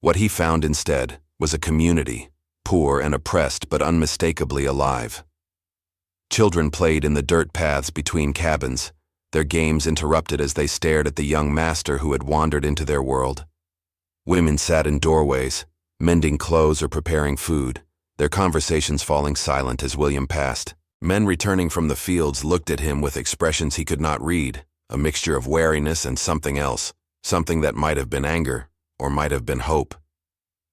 [SPEAKER 1] What he found instead was a community, poor and oppressed but unmistakably alive. Children played in the dirt paths between cabins, their games interrupted as they stared at the young master who had wandered into their world. Women sat in doorways, mending clothes or preparing food, their conversations falling silent as William passed. Men returning from the fields looked at him with expressions he could not read, a mixture of wariness and something else, something that might have been anger, or might have been hope.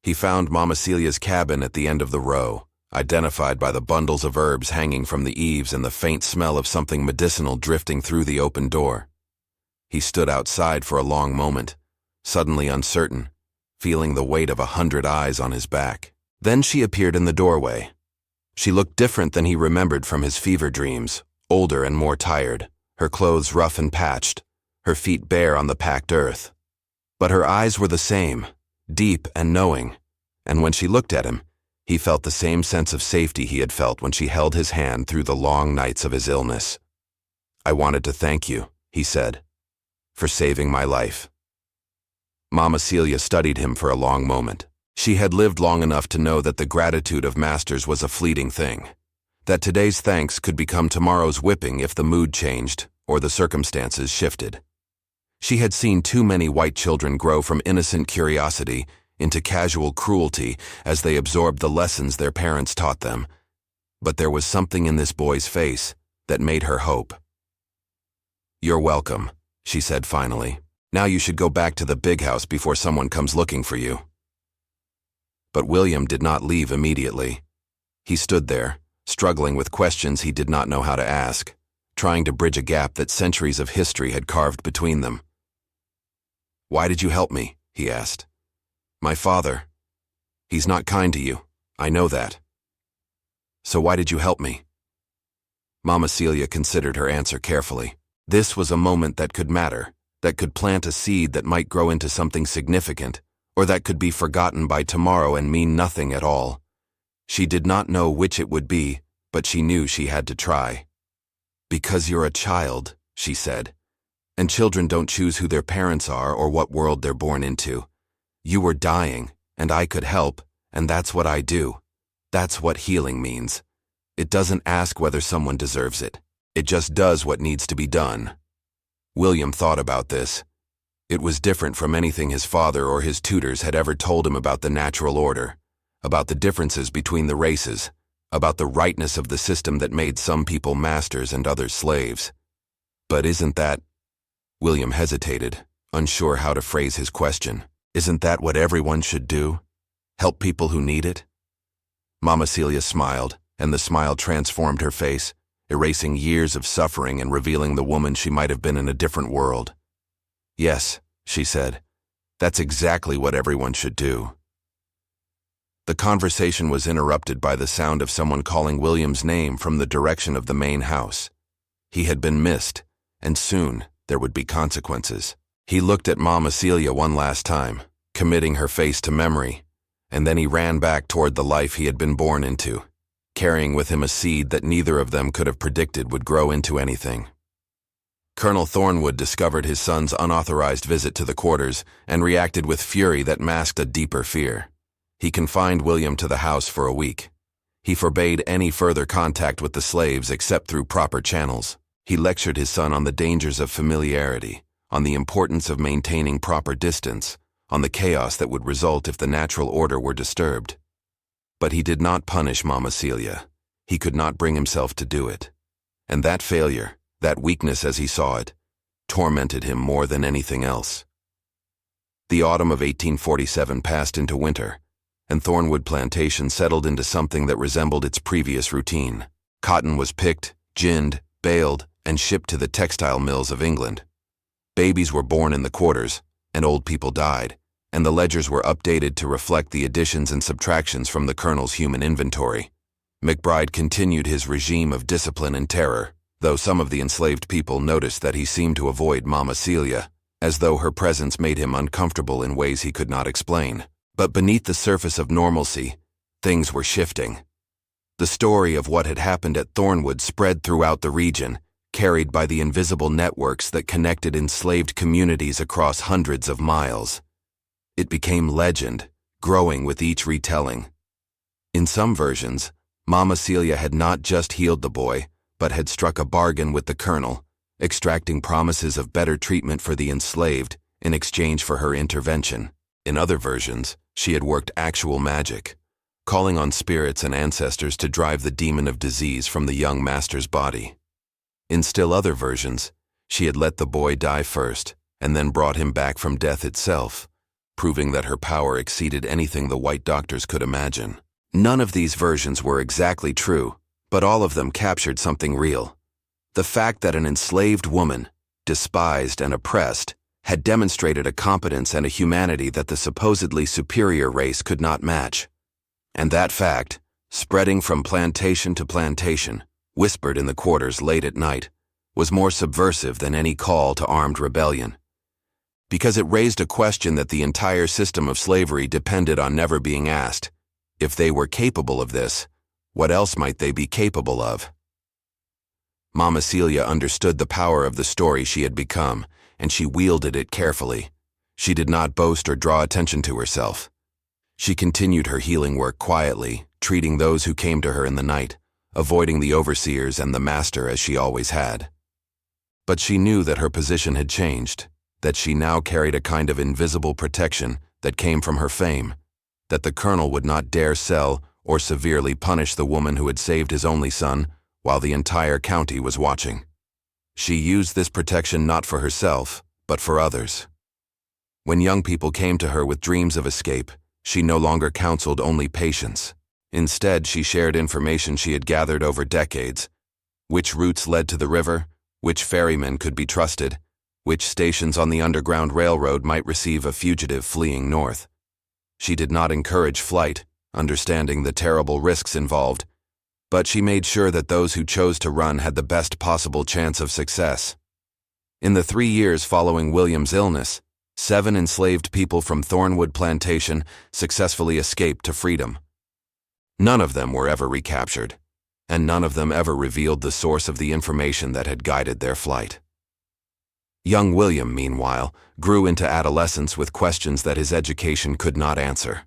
[SPEAKER 1] He found Mama Celia's cabin at the end of the row, identified by the bundles of herbs hanging from the eaves and the faint smell of something medicinal drifting through the open door. He stood outside for a long moment, suddenly uncertain, feeling the weight of 100 eyes on his back. Then she appeared in the doorway. She looked different than he remembered from his fever dreams, older and more tired, her clothes rough and patched, her feet bare on the packed earth. But her eyes were the same, deep and knowing, and when she looked at him, he felt the same sense of safety he had felt when she held his hand through the long nights of his illness. "I wanted to thank you," he said, "for saving my life." Mama Celia studied him for a long moment. She had lived long enough to know that the gratitude of masters was a fleeting thing, that today's thanks could become tomorrow's whipping if the mood changed or the circumstances shifted. She had seen too many white children grow from innocent curiosity into casual cruelty as they absorbed the lessons their parents taught them. But there was something in this boy's face that made her hope. "You're welcome," she said finally. "Now you should go back to the big house before someone comes looking for you." But William did not leave immediately. He stood there, struggling with questions he did not know how to ask, trying to bridge a gap that centuries of history had carved between them. "Why did you help me?" he asked. "My father. He's not kind to you. I know that. So why did you help me?" Mama Celia considered her answer carefully. This was a moment that could matter, that could plant a seed that might grow into something significant, or that could be forgotten by tomorrow and mean nothing at all. She did not know which it would be, but she knew she had to try. "Because you're a child," she said, "and children don't choose who their parents are or what world they're born into. You were dying, and I could help, and that's what I do. That's what healing means. It doesn't ask whether someone deserves it. It just does what needs to be done." William thought about this. It was different from anything his father or his tutors had ever told him about the natural order, about the differences between the races, about the rightness of the system that made some people masters and others slaves. "But isn't that—" William hesitated, unsure how to phrase his question. "Isn't that what everyone should do? Help people who need it?" Mama Celia smiled, and the smile transformed her face, erasing years of suffering and revealing the woman she might have been in a different world. "Yes," she said, "that's exactly what everyone should do." The conversation was interrupted by the sound of someone calling William's name from the direction of the main house. He had been missed, and soon there would be consequences. He looked at Mama Celia one last time, committing her face to memory, and then he ran back toward the life he had been born into, carrying with him a seed that neither of them could have predicted would grow into anything. Colonel Thornwood discovered his son's unauthorized visit to the quarters and reacted with fury that masked a deeper fear. He confined William to the house for a week. He forbade any further contact with the slaves except through proper channels. He lectured his son on the dangers of familiarity, on the importance of maintaining proper distance, on the chaos that would result if the natural order were disturbed. But he did not punish Mama Celia. He could not bring himself to do it. And that failure, that weakness as he saw it, tormented him more than anything else. The autumn of 1847 passed into winter, and Thornwood Plantation settled into something that resembled its previous routine. Cotton was picked, ginned, baled, and shipped to the textile mills of England. Babies were born in the quarters, and old people died, and the ledgers were updated to reflect the additions and subtractions from the colonel's human inventory. McBride continued his regime of discipline and terror, though some of the enslaved people noticed that he seemed to avoid Mama Celia, as though her presence made him uncomfortable in ways he could not explain. But beneath the surface of normalcy, things were shifting. The story of what had happened at Thornwood spread throughout the region, carried by the invisible networks that connected enslaved communities across hundreds of miles. It became legend, growing with each retelling. In some versions, Mama Celia had not just healed the boy, but had struck a bargain with the colonel, extracting promises of better treatment for the enslaved in exchange for her intervention. In other versions, she had worked actual magic, calling on spirits and ancestors to drive the demon of disease from the young master's body. In still other versions, she had let the boy die first and then brought him back from death itself, proving that her power exceeded anything the white doctors could imagine. None of these versions were exactly true, but all of them captured something real. The fact that an enslaved woman, despised and oppressed, had demonstrated a competence and a humanity that the supposedly superior race could not match. And that fact, spreading from plantation to plantation, whispered in the quarters late at night, was more subversive than any call to armed rebellion. Because it raised a question that the entire system of slavery depended on never being asked. If they were capable of this, what else might they be capable of? Mama Celia understood the power of the story she had become, and she wielded it carefully. She did not boast or draw attention to herself. She continued her healing work quietly, treating those who came to her in the night, avoiding the overseers and the master as she always had. But she knew that her position had changed, that she now carried a kind of invisible protection that came from her fame, that the colonel would not dare sell or severely punish the woman who had saved his only son while the entire county was watching. She used this protection not for herself, but for others. When young people came to her with dreams of escape, she no longer counseled only patience. Instead, she shared information she had gathered over decades: which routes led to the river, which ferrymen could be trusted, which stations on the Underground Railroad might receive a fugitive fleeing north. She did not encourage flight, understanding the terrible risks involved, but she made sure that those who chose to run had the best possible chance of success. In the 3 years following William's illness, 7 enslaved people from Thornwood Plantation successfully escaped to freedom. None of them were ever recaptured, and none of them ever revealed the source of the information that had guided their flight. Young William, meanwhile, grew into adolescence with questions that his education could not answer.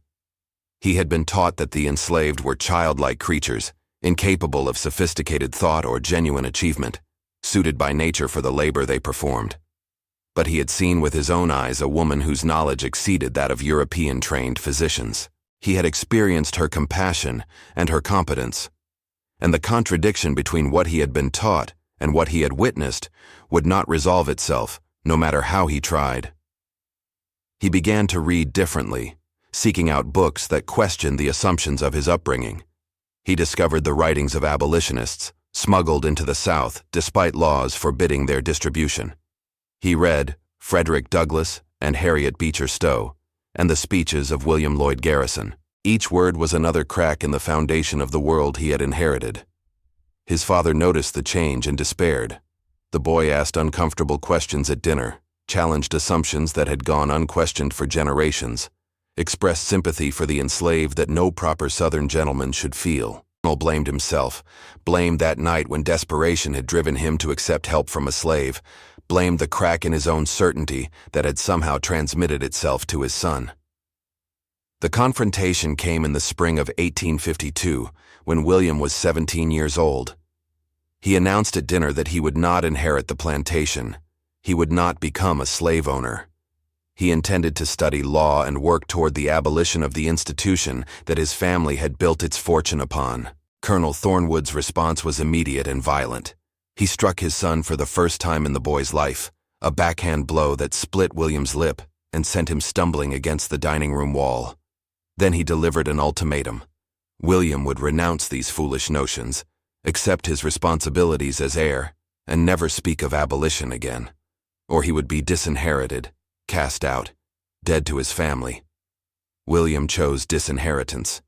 [SPEAKER 1] He had been taught that the enslaved were childlike creatures, incapable of sophisticated thought or genuine achievement, suited by nature for the labor they performed. But he had seen with his own eyes a woman whose knowledge exceeded that of European-trained physicians. He had experienced her compassion and her competence, and the contradiction between what he had been taught and what he had witnessed would not resolve itself, no matter how he tried. He began to read differently, seeking out books that questioned the assumptions of his upbringing. He discovered the writings of abolitionists, smuggled into the South despite laws forbidding their distribution. He read Frederick Douglass and Harriet Beecher Stowe, and the speeches of William Lloyd Garrison. Each word was another crack in the foundation of the world he had inherited. His father noticed the change and despaired. The boy asked uncomfortable questions at dinner, challenged assumptions that had gone unquestioned for generations, expressed sympathy for the enslaved that no proper Southern gentleman should feel. Colonel blamed himself, blamed that night when desperation had driven him to accept help from a slave, blamed the crack in his own certainty that had somehow transmitted itself to his son. The confrontation came in the spring of 1852, when William was 17 years old. He announced at dinner that he would not inherit the plantation. He would not become a slave owner. He intended to study law and work toward the abolition of the institution that his family had built its fortune upon. Colonel Thornwood's response was immediate and violent. He struck his son for the first time in the boy's life, a backhand blow that split William's lip and sent him stumbling against the dining room wall. Then he delivered an ultimatum. William would renounce these foolish notions, accept his responsibilities as heir, and never speak of abolition again, or he would be disinherited, cast out, dead to his family. William chose disinheritance.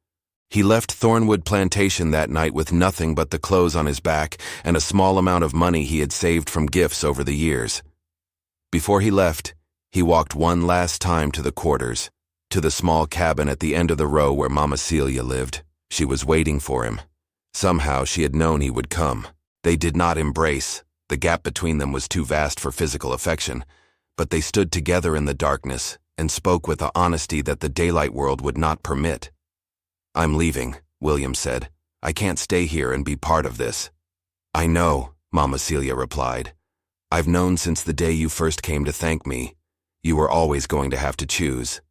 [SPEAKER 1] He left Thornwood Plantation that night with nothing but the clothes on his back and a small amount of money he had saved from gifts over the years. Before he left, he walked one last time to the quarters, to the small cabin at the end of the row where Mama Celia lived. She was waiting for him. Somehow she had known he would come. They did not embrace, The gap between them was too vast for physical affection, but they stood together in the darkness and spoke with a honesty that the daylight world would not permit. "I'm leaving," William said. "I can't stay here and be part of this." "I know," Mama Celia replied. "I've known since the day you first came to thank me. You were always going to have to choose."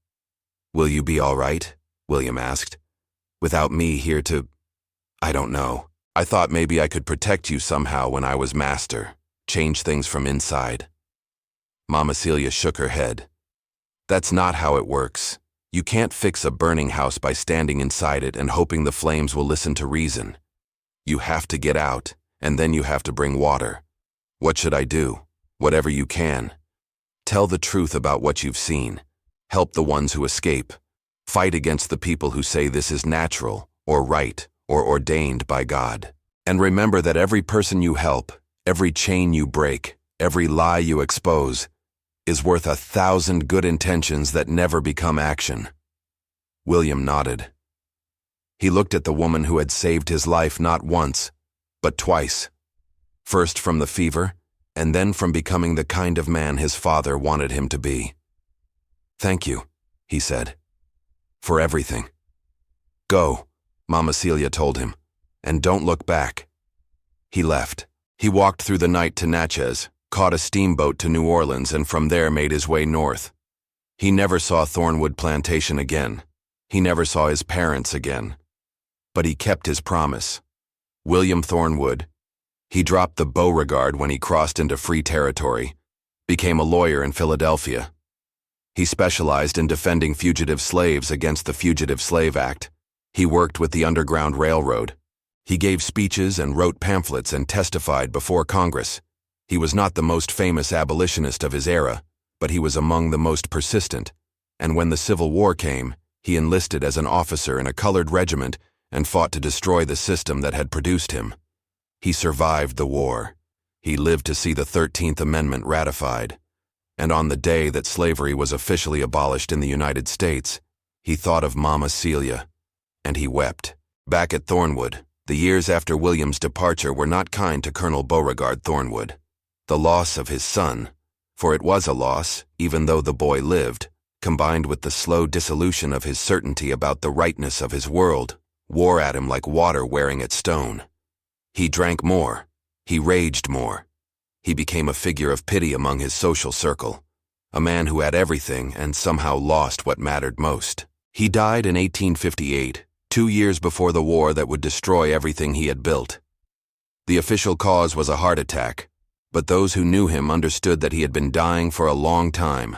[SPEAKER 1] "Will you be all right?" William asked. "Without me here to... I don't know. I thought maybe I could protect you somehow when I was master, change things from inside." Mama Celia shook her head. "That's not how it works. You can't fix a burning house by standing inside it and hoping the flames will listen to reason. You have to get out, and then you have to bring water. What should I do? Whatever you can. Tell the truth about what you've seen. Help the ones who escape. Fight against the people who say this is natural, or right, or ordained by God. And remember that every person you help, every chain you break, every lie you expose, is worth 1,000 good intentions that never become action." William nodded. He looked at the woman who had saved his life not once, but twice. First from the fever, and then from becoming the kind of man his father wanted him to be. "Thank you," he said, "for everything." "Go," Mama Celia told him, "and don't look back." He left. He walked through the night to Natchez, caught a steamboat to New Orleans, and from there made his way north. He never saw Thornwood Plantation again. He never saw his parents again. But he kept his promise. William Thornwood. He dropped the Beauregard when he crossed into free territory, became a lawyer in Philadelphia. He specialized in defending fugitive slaves against the Fugitive Slave Act. He worked with the Underground Railroad. He gave speeches and wrote pamphlets and testified before Congress. He was not the most famous abolitionist of his era, but he was among the most persistent, and when the Civil War came, he enlisted as an officer in a colored regiment and fought to destroy the system that had produced him. He survived the war. He lived to see the 13th Amendment ratified. And on the day that slavery was officially abolished in the United States, he thought of Mama Celia, and he wept. Back at Thornwood, the years after William's departure were not kind to Colonel Beauregard Thornwood. The loss of his son, for it was a loss, even though the boy lived, combined with the slow dissolution of his certainty about the rightness of his world, wore at him like water wearing at stone. He drank more. He raged more. He became a figure of pity among his social circle, a man who had everything and somehow lost what mattered most. He died in 1858, 2 years before the war that would destroy everything he had built. The official cause was a heart attack, but those who knew him understood that he had been dying for a long time,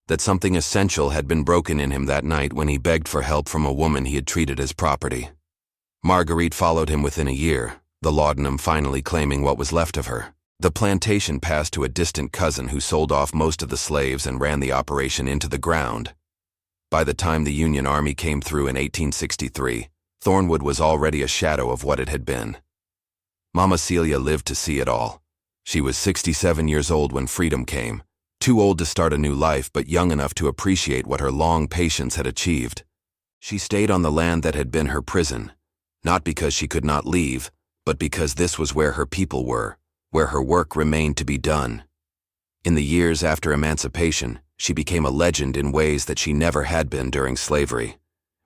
[SPEAKER 1] that something essential had been broken in him that night when he begged for help from a woman he had treated as property. Marguerite followed him within a year, the laudanum finally claiming what was left of her. The plantation passed to a distant cousin who sold off most of the slaves and ran the operation into the ground. By the time the Union Army came through in 1863, Thornwood was already a shadow of what it had been. Mama Celia lived to see it all. She was 67 years old when freedom came, too old to start a new life but young enough to appreciate what her long patience had achieved. She stayed on the land that had been her prison, not because she could not leave, but because this was where her people were, where her work remained to be done. In the years after emancipation, she became a legend in ways that she never had been during slavery.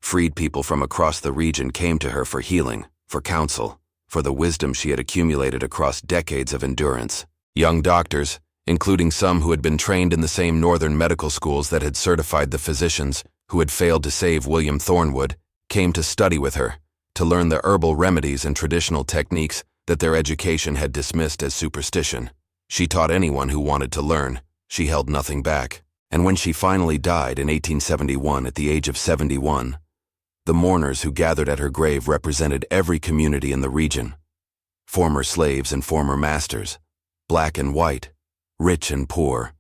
[SPEAKER 1] Freed people from across the region came to her for healing, for counsel, for the wisdom she had accumulated across decades of endurance. Young doctors, including some who had been trained in the same northern medical schools that had certified the physicians who had failed to save William Thornwood, came to study with her, to learn the herbal remedies and traditional techniques that their education had dismissed as superstition. She taught anyone who wanted to learn. She held nothing back. And when she finally died in 1871 at the age of 71, the mourners who gathered at her grave represented every community in the region. Former slaves and former masters, black and white, rich and poor,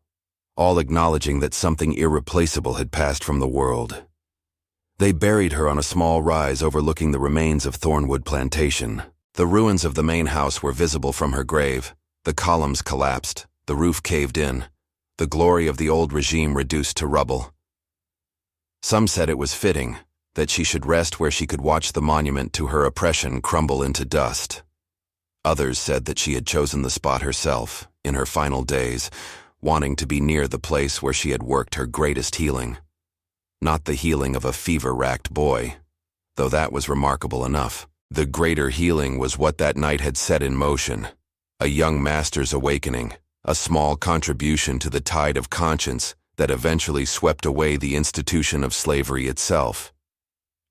[SPEAKER 1] all acknowledging that something irreplaceable had passed from the world. They buried her on a small rise overlooking the remains of Thornwood Plantation. The ruins of the main house were visible from her grave. The columns collapsed, the roof caved in, the glory of the old regime reduced to rubble. Some said it was fitting that she should rest where she could watch the monument to her oppression crumble into dust. Others said that she had chosen the spot herself, in her final days, wanting to be near the place where she had worked her greatest healing. Not the healing of a fever-racked boy, though that was remarkable enough. The greater healing was what that night had set in motion. A young master's awakening, a small contribution to the tide of conscience that eventually swept away the institution of slavery itself.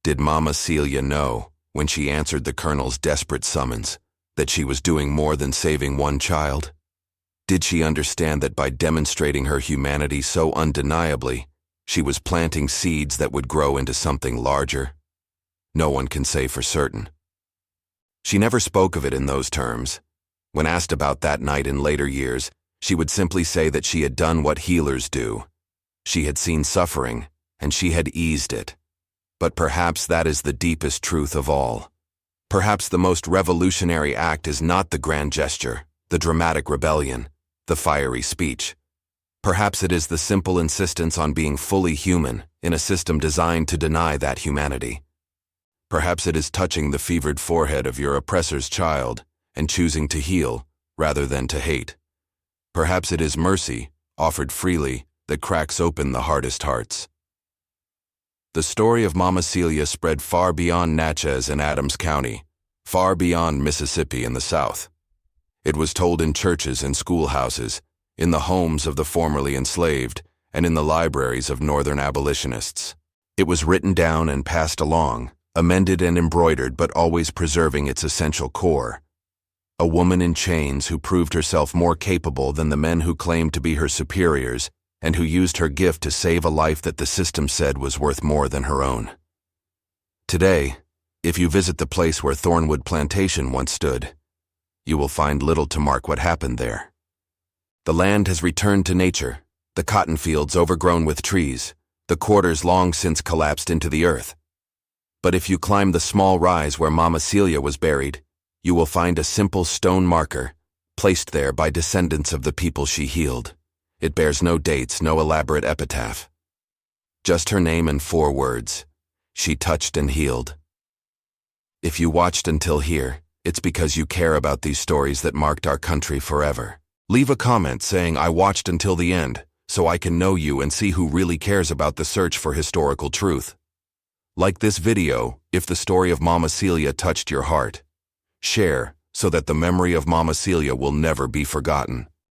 [SPEAKER 1] Did Mama Celia know, when she answered the colonel's desperate summons, that she was doing more than saving one child? Did she understand that by demonstrating her humanity so undeniably, she was planting seeds that would grow into something larger? No one can say for certain. She never spoke of it in those terms. When asked about that night in later years, she would simply say that she had done what healers do. She had seen suffering, and she had eased it. But perhaps that is the deepest truth of all. Perhaps the most revolutionary act is not the grand gesture, the dramatic rebellion, the fiery speech. Perhaps it is the simple insistence on being fully human in a system designed to deny that humanity. Perhaps it is touching the fevered forehead of your oppressor's child and choosing to heal rather than to hate. Perhaps it is mercy, offered freely, that cracks open the hardest hearts. The story of Mama Celia spread far beyond Natchez and Adams County, far beyond Mississippi in the South. It was told in churches and schoolhouses, in the homes of the formerly enslaved, and in the libraries of Northern abolitionists. It was written down and passed along, amended and embroidered, but always preserving its essential core. A woman in chains who proved herself more capable than the men who claimed to be her superiors, and who used her gift to save a life that the system said was worth more than her own. Today, if you visit the place where Thornwood Plantation once stood, you will find little to mark what happened there. The land has returned to nature, the cotton fields overgrown with trees, the quarters long since collapsed into the earth. But if you climb the small rise where Mama Celia was buried, you will find a simple stone marker, placed there by descendants of the people she healed. It bears no dates, no elaborate epitaph. Just her name and 4 words: she touched and healed. If you watched until here, it's because you care about these stories that marked our country forever. Leave a comment saying, "I watched until the end," so I can know you and see who really cares about the search for historical truth. Like this video if the story of Mama Celia touched your heart. Share so that the memory of Mama Celia will never be forgotten.